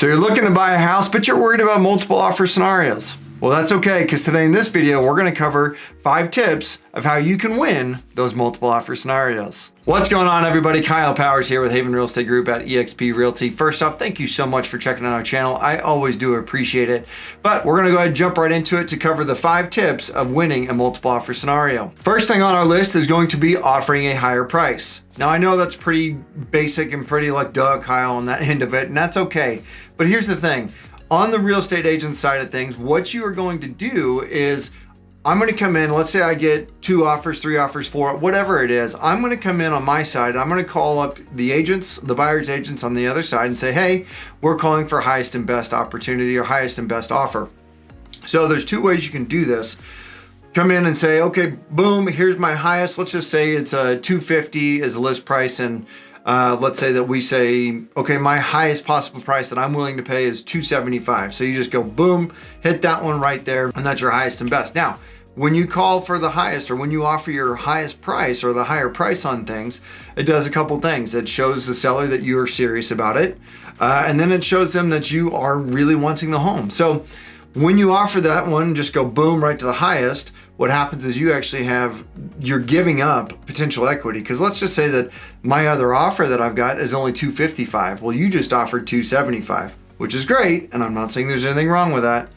So you're looking to buy a house, but you're worried about multiple offer scenarios. Well, that's okay, because today in this video, we're gonna cover 5 tips of how you can win those multiple offer scenarios. What's going on, everybody? Kyle Powers here with Haven Real Estate Group at eXp Realty. First off, thank you so much for checking out our channel. I always do appreciate it, but we're gonna go ahead and jump right into it to cover the 5 tips of winning a multiple offer scenario. First thing on our list is going to be offering a higher price. Now, I know that's pretty basic and pretty like duh, Kyle, on that end of it, and that's okay. But here's the thing. On the real estate agent side of things, what you are going to do is I'm going to come in, let's say I get 2 offers, 3 offers, 4, whatever it is. I'm going to come in on my side. I'm going to call up the agents, the buyer's agents on the other side and say, hey, we're calling for highest and best opportunity or highest and best offer. So there's 2 ways you can do this. Come in and say, okay, boom, here's my highest. Let's just say it's a $250 is the list price, and let's say that we say, okay, my highest possible price that I'm willing to pay is $275. So you just go boom, hit that one right there, and that's your highest and best. Now, when you call for the highest, or when you offer your highest price or the higher price on things, it does a couple things. It shows the seller that you're serious about it, and then it shows them that you are really wanting the home. So when you offer that one, just go boom right to the highest. What happens is you're giving up potential equity, because let's just say that my other offer that I've got is only $255. Well, you just offered $275, which is great, and I'm not saying there's anything wrong with that.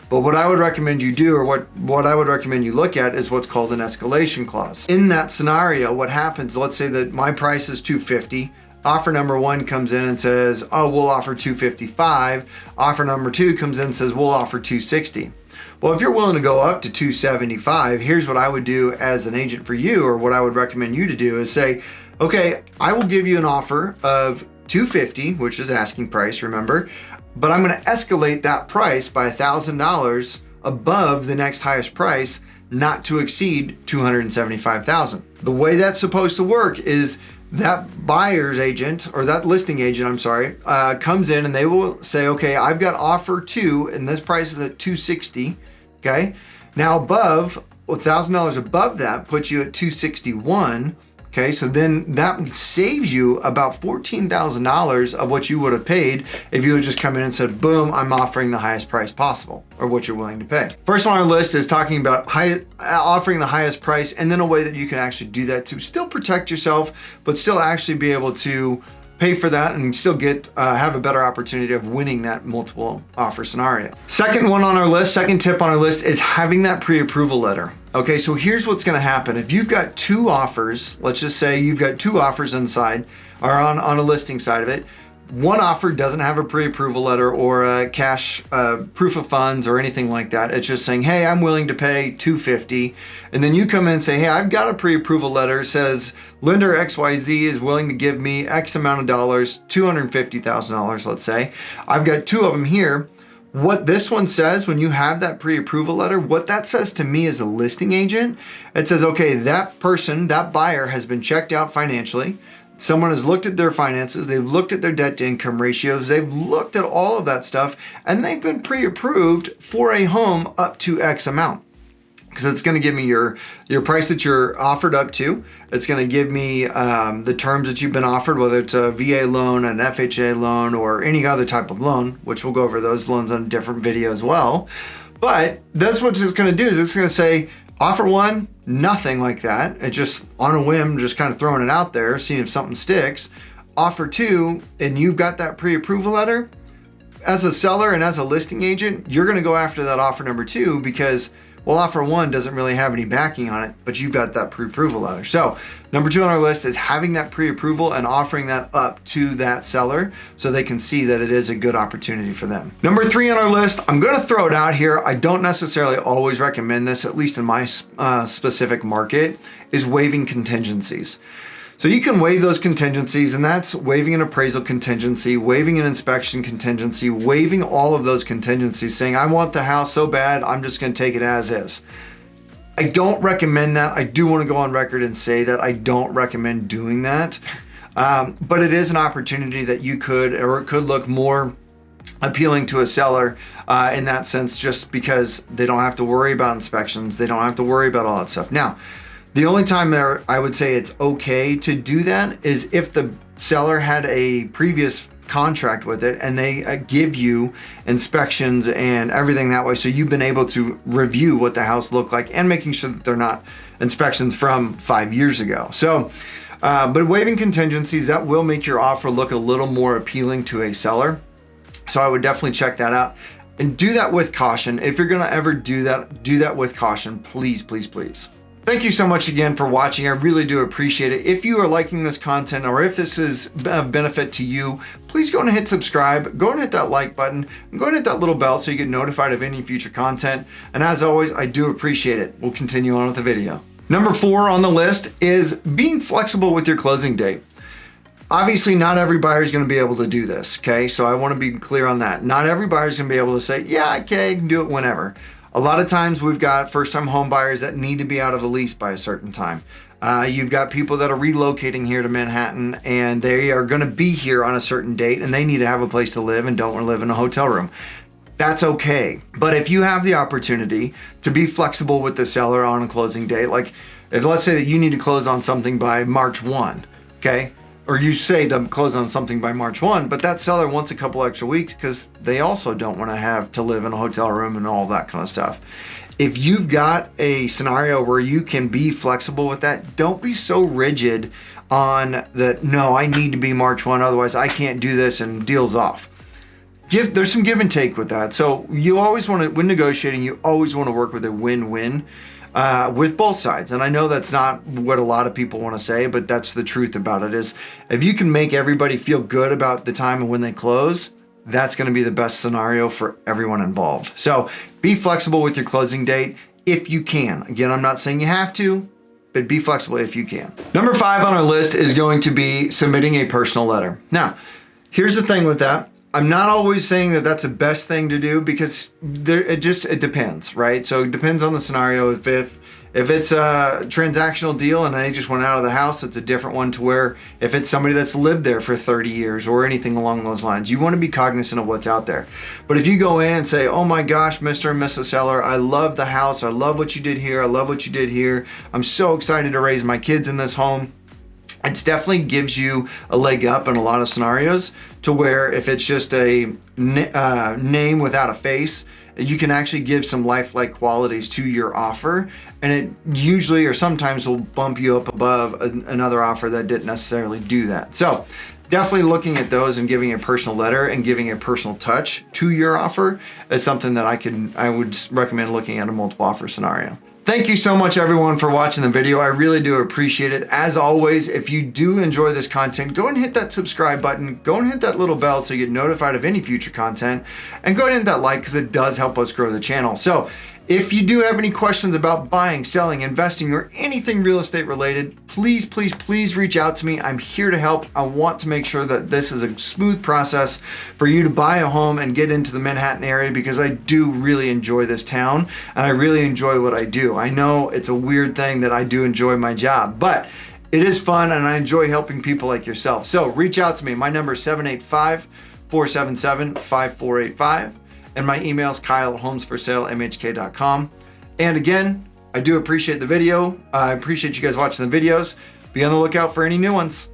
But what I would recommend you do, or what I would recommend you look at, is what's called an escalation clause. In that scenario, what happens, let's say that my price is $250. Offer number 1 comes in and says, oh, we'll offer $255. Offer number 2 comes in and says, we'll offer $260. Well, if you're willing to go up to $275, here's what I would do as an agent for you, or what I would recommend you to do is say, okay, I will give you an offer of $250, which is asking price, remember, but I'm going to escalate that price by $1,000 above the next highest price, not to exceed $275,000. The way that's supposed to work is that buyer's agent, or that listing agent, I'm sorry, comes in and they will say, okay, I've got offer 2 and this price is at $260. Okay. Now above, $1,000 above that puts you at $261. Okay. So then that saves you about $14,000 of what you would have paid if you would just come in and said, boom, I'm offering the highest price possible, or what you're willing to pay. First on our list is talking about offering the highest price, and then a way that you can actually do that to still protect yourself, but still actually be able to pay for that and still have a better opportunity of winning that multiple offer scenario. Second tip on our list is having that pre-approval letter. Okay, so here's what's gonna happen. If you've got 2 offers, let's just say you've got 2 offers inside, or on a listing side of it, one offer doesn't have a pre-approval letter or a cash proof of funds or anything like that. It's just saying, hey, I'm willing to pay $250. And then you come in and say, hey, I've got a pre-approval letter. It says lender XYZ is willing to give me X amount of dollars, $250,000, let's say. I've got 2 of them here. What this one says, when you have that pre-approval letter, what that says to me as a listing agent, it says, okay, that person, that buyer has been checked out financially. Someone has looked at their finances, they've looked at their debt to income ratios, they've looked at all of that stuff, and they've been pre-approved for a home up to X amount. Because it's going to give me your price that you're offered up to. It's going to give me the terms that you've been offered, whether it's a VA loan, an FHA loan, or any other type of loan, which we'll go over those loans on a different video as well. But that's what it's going to do, is it's going to say, offer 1, nothing like that. It's just on a whim, just kind of throwing it out there, seeing if something sticks. Offer 2, and you've got that pre-approval letter. As a seller and as a listing agent, you're going to go after that offer number 2 because, well, offer 1 doesn't really have any backing on it, but you've got that pre-approval letter. So number 2 on our list is having that pre-approval and offering that up to that seller so they can see that it is a good opportunity for them. Number 3 on our list, I'm going to throw it out here. I don't necessarily always recommend this, at least in my specific market, is waiving contingencies. So you can waive those contingencies, and that's waiving an appraisal contingency, waiving an inspection contingency, waiving all of those contingencies, saying, I want the house so bad, I'm just going to take it as is. I don't recommend that. I do want to go on record and say that I don't recommend doing that. But it is an opportunity that you could, or it could look more appealing to a seller in that sense, just because they don't have to worry about inspections. They don't have to worry about all that stuff. Now, the only time there I would say it's okay to do that is if the seller had a previous contract with it, and they give you inspections and everything that way. So you've been able to review what the house looked like and making sure that they're not inspections from 5 years ago. So, but waiving contingencies, that will make your offer look a little more appealing to a seller. So I would definitely check that out and do that with caution. If you're gonna ever do that with caution, please, please, please. Thank you so much again for watching. I really do appreciate it. If you are liking this content, or if this is a benefit to you, please go and hit subscribe, go and hit that like button, and go and hit that little bell so you get notified of any future content. And as always, I do appreciate it. We'll continue on with the video. Number 4 on the list is being flexible with your closing date. Obviously, not every buyer is going to be able to do this, okay? So I want to be clear on that. Not every buyer is going to be able to say, yeah, okay, I can do it whenever. A lot of times we've got first-time home buyers that need to be out of a lease by a certain time. You've got people that are relocating here to Manhattan, and they are going to be here on a certain date, and they need to have a place to live and don't want to live in a hotel room. That's okay. But if you have the opportunity to be flexible with the seller on a closing date, like if let's say that you need to close on something by March 1, okay? Or you say to close on something by March 1, but that seller wants a couple extra weeks because they also don't want to have to live in a hotel room and all that kind of stuff. If you've got a scenario where you can be flexible with that, don't be so rigid on that, no, I need to be March 1, otherwise I can't do this, and deal's off. There's some give and take with that. So you always want to, when negotiating, you always want to work with a win-win. With both sides. And I know that's not what a lot of people want to say, but that's the truth about it, is if you can make everybody feel good about the time and when they close, that's going to be the best scenario for everyone involved. So be flexible with your closing date if you can. Again, I'm not saying you have to, but be flexible if you can. Number 5 on our list is going to be submitting a personal letter. Now, here's the thing with that. I'm not always saying that that's the best thing to do, because it depends, right? So it depends on the scenario. If it's a transactional deal and they just went out of the house, it's a different one to where if it's somebody that's lived there for 30 years or anything along those lines, you want to be cognizant of what's out there. But if you go in and say, oh my gosh, Mr. and Mrs. Seller, I love the house. I love what you did here. I love what you did here. I'm so excited to raise my kids in this home. It definitely gives you a leg up in a lot of scenarios, to where if it's just a name without a face, you can actually give some lifelike qualities to your offer, and it usually or sometimes will bump you up above another offer that didn't necessarily do that. So definitely looking at those and giving a personal letter and giving a personal touch to your offer is something that I would recommend looking at a multiple offer scenario. Thank you so much, everyone, for watching the video. I really do appreciate it. As always, if you do enjoy this content, go and hit that subscribe button. Go and hit that little bell so you get notified of any future content. And go ahead and hit that like, because it does help us grow the channel. So if you do have any questions about buying, selling, investing, or anything real estate related, please, please, please reach out to me. I'm here to help. I want to make sure that this is a smooth process for you to buy a home and get into the Manhattan area, because I do really enjoy this town and I really enjoy what I do. I know it's a weird thing that I do enjoy my job, but it is fun and I enjoy helping people like yourself. So reach out to me. My number is 785-477-5485. And my email is kyle@homesforsalemhk.com. And again, I do appreciate the video. I appreciate you guys watching the videos. Be on the lookout for any new ones.